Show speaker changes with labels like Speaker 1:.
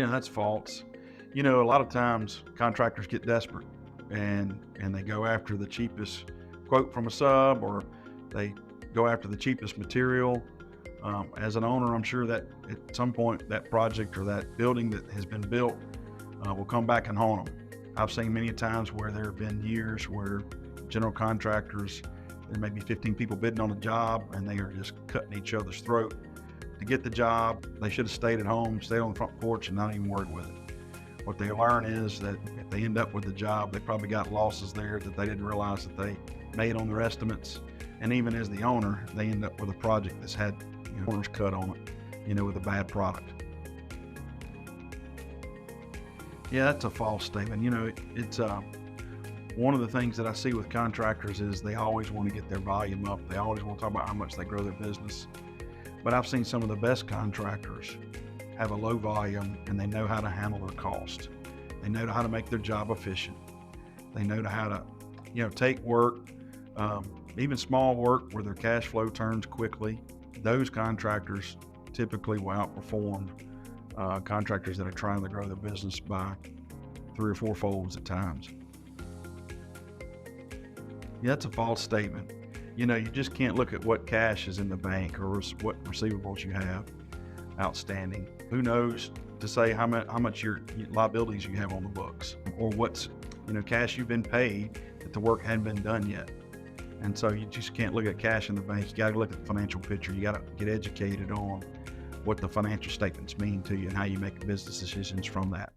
Speaker 1: That's false. A lot of times contractors get desperate and they go after the cheapest quote from a sub, or they go after the cheapest material. As an owner, I'm sure that at some point that project or that building that has been built will come back and haunt them. I've seen many times where there have been years where general contractors, there may be 15 people bidding on a job and they are just cutting each other's throat to get the job. They should have stayed at home, stayed on the front porch and not even worried with it. What they learn is that if they end up with the job, they probably got losses there that they didn't realize that they made on their estimates. And even as the owner, they end up with a project that's had corners cut on it, with a bad product. Yeah, that's a false statement. It's one of the things that I see with contractors is they always want to get their volume up. They always want to talk about how much they grow their business. But I've seen some of the best contractors have a low volume and they know how to handle their cost. They know how to make their job efficient. They know how to, take work, even small work where their cash flow turns quickly. Those contractors typically will outperform contractors that are trying to grow their business by 3 or 4 folds at times. Yeah, that's a false statement. You just can't look at what cash is in the bank or what receivables you have outstanding. Who knows to say how much your liabilities you have on the books, or what's cash you've been paid that the work hadn't been done yet. And so you just can't look at cash in the bank. You got to look at the financial picture. You got to get educated on what the financial statements mean to you and how you make business decisions from that.